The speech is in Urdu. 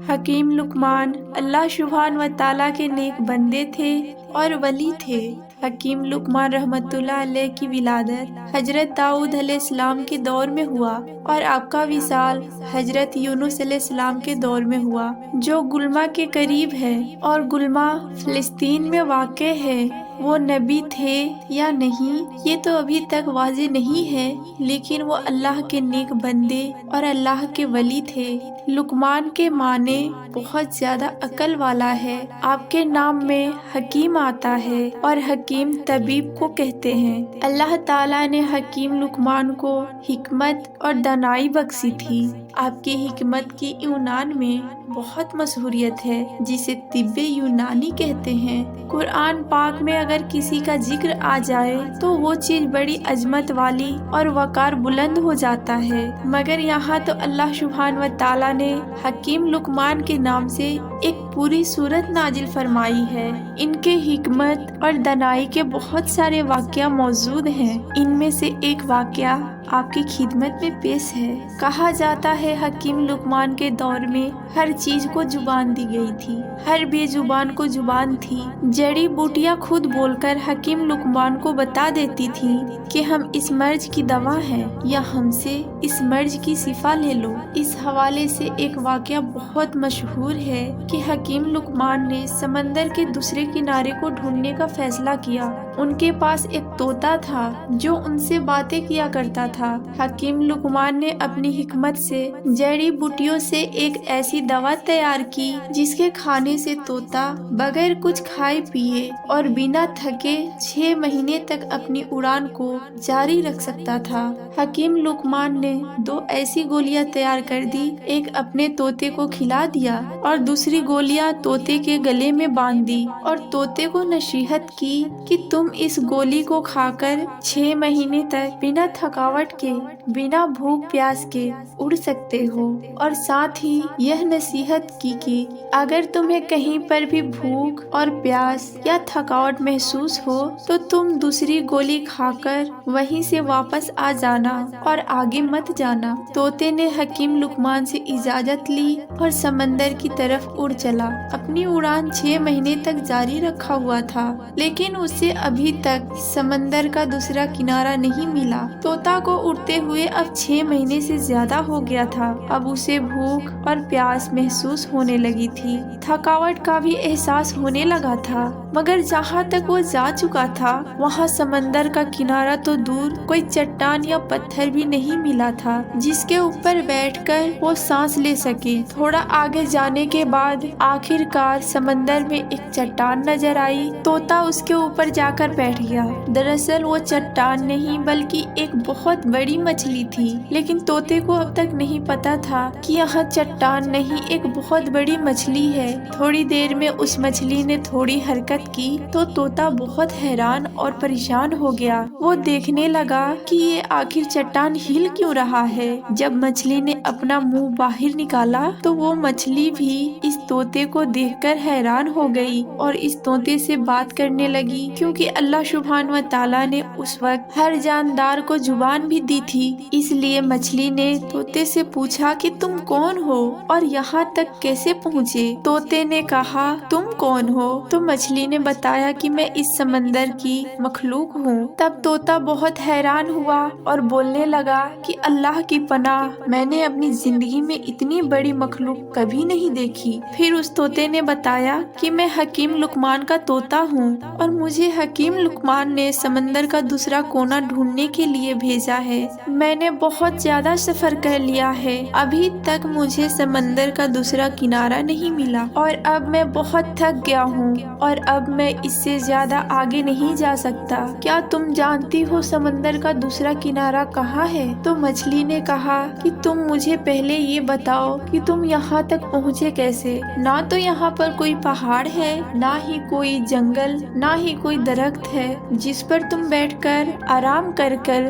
حکیم لقمان اللہ سبحانہ و تعالیٰ کے نیک بندے تھے اور ولی تھے۔ حکیم لقمان رحمت اللہ علیہ کی ولادت حضرت داؤد علیہ السلام کے دور میں ہوا اور آپ کا وصال حضرت یونس علیہ السلام کے دور میں ہوا، جو گلما کے قریب ہے، اور گلما فلسطین میں واقع ہے۔ وہ نبی تھے یا نہیں یہ تو ابھی تک واضح نہیں ہے، لیکن وہ اللہ کے نیک بندے اور اللہ کے ولی تھے۔ لقمان کے معنی بہت زیادہ عقل والا ہے۔ آپ کے نام میں حکیم آتا ہے اور حکیم طبیب کو کہتے ہیں۔ اللہ تعالیٰ نے حکیم لقمان کو حکمت اور دانائی بخشی تھی۔ آپ کی حکمت کی یونان میں بہت مشہوریت ہے، جسے طب یونانی کہتے ہیں۔ قرآن پاک میں اگر کسی کا ذکر آ جائے تو وہ چیز بڑی عظمت والی اور وقار بلند ہو جاتا ہے، مگر یہاں تو اللہ سبحانہ و تعالیٰ نے حکیم لقمان کے نام سے ایک پوری سورت نازل فرمائی ہے۔ ان کے حکمت اور دانائی کے بہت سارے واقعہ موجود ہیں۔ ان میں سے ایک واقعہ آپ کی خدمت میں پیش ہے۔ کہا جاتا ہے حکیم لقمان کے دور میں ہر چیز کو زبان دی گئی تھی، ہر بے زبان کو زبان تھی۔ جڑی بوٹیاں خود بول کر حکیم لقمان کو بتا دیتی تھی کہ ہم اس مرض کی دوا ہیں یا ہم سے اس مرض کی شفا لے لو۔ اس حوالے سے ایک واقعہ بہت مشہور ہے کہ حکیم لقمان نے سمندر کے دوسرے کنارے کو ڈھونڈنے کا فیصلہ کیا۔ ان کے پاس ایک طوطا تھا جو ان سے باتیں کیا کرتا تھا۔ حکیم لقمان نے اپنی حکمت سے جڑی بوٹیوں سے ایک ایسی دوا تیار کی جس کے کھانے سے طوطا بغیر کچھ کھائے پیے اور بنا تھکے 6 مہینے تک اپنی اڑان کو جاری رکھ سکتا تھا۔ حکیم لقمان نے 2 ایسی گولیاں تیار کر دی، ایک اپنے طوطے کو کھلا دیا اور دوسری گولیاں طوطے کے گلے میں باندھ دی، اور طوطے کو نصیحت کی کہ تم اس گولی کو کھا کر 6 مہینے تک بنا تھکاوٹ کے، بنا بھوک پیاس کے اڑ سکتے ہو، اور ساتھ ہی یہ نصیحت کی کہ اگر تمہیں کہیں پر بھی بھوک اور پیاس یا تھکاوٹ محسوس ہو تو تم دوسری گولی کھا کر وہیں سے واپس آ جانا اور آگے مت جانا۔ طوطے نے حکیم لقمان سے اجازت لی اور سمندر کی طرف اڑ چلا۔ اپنی اڑان 6 مہینے تک جاری رکھا ہوا تھا، لیکن اسے ابھی تک سمندر کا دوسرا کنارہ نہیں ملا۔ طوطا کو اڑتے ہوئے اب 6 مہینے سے زیادہ ہو گیا تھا۔ اب اسے بھوک اور پیاس محسوس ہونے لگی تھی، تھکاوٹ کا بھی احساس ہونے لگا تھا، مگر جہاں تک وہ جا چکا تھا وہاں سمندر کا کنارہ تو دور، کوئی چٹان یا پتھر بھی نہیں ملا تھا جس کے اوپر بیٹھ کر وہ سانس لے سکے۔ تھوڑا آگے جانے کے بعد آخر کار سمندر میں ایک چٹان نظر آئی۔ طوطا اس کے اوپر جا کر بیٹھ گیا۔ دراصل وہ چٹان نہیں بلکہ ایک بہت بڑی مچھلی تھی، لیکن طوطے کو اب تک نہیں پتا تھا کہ یہاں چٹان نہیں ایک بہت بڑی مچھلی ہے۔ تھوڑی دیر میں اس مچھلی نے تھوڑی حرکت کی تو طوطا بہت حیران اور پریشان ہو گیا۔ وہ دیکھنے لگا کہ یہ آخر چٹان ہل کیوں رہا ہے۔ جب مچھلی نے اپنا منہ باہر نکالا تو وہ مچھلی بھی اس طوطے کو دیکھ کر حیران ہو گئی اور اس طوطے سے بات کرنے لگی، کیونکہ اللہ سبحانہ و تعالیٰ نے اس وقت ہر جاندار کو زبان بھی دی تھی۔ اس لیے مچھلی نے طوطے سے پوچھا کہ تم کون ہو اور یہاں تک کیسے پہنچے؟ طوطے نے کہا تم کون ہو؟ تو مچھلی نے بتایا کہ میں اس سمندر کی مخلوق ہوں۔ تب طوطا بہت حیران ہوا اور بولنے لگا کہ اللہ کی پناہ، میں نے اپنی زندگی میں اتنی بڑی مخلوق کبھی نہیں دیکھی۔ پھر اس طوطے نے بتایا کہ میں حکیم لقمان کا طوطا ہوں اور مجھے حکیم لقمان نے سمندر کا دوسرا کونا ڈھونڈنے کے لیے بھیجا ہے۔ میں نے بہت زیادہ سفر کر لیا ہے، ابھی تک مجھے سمندر کا دوسرا کنارہ نہیں ملا اور اب میں بہت تھک گیا ہوں اور اب میں اس سے زیادہ آگے نہیں جا سکتا۔ کیا تم جانتی ہو سمندر کا دوسرا کنارہ کہاں ہے؟ تو مچھلی نے کہا کہ تم مجھے پہلے یہ بتاؤ کہ تم یہاں تک پہنچے کیسے؟ نہ تو یہاں پر کوئی پہاڑ ہے، نہ ہی کوئی جنگل، نہ ہی کوئی درخت ہے جس پر تم بیٹھ کر آرام کر کر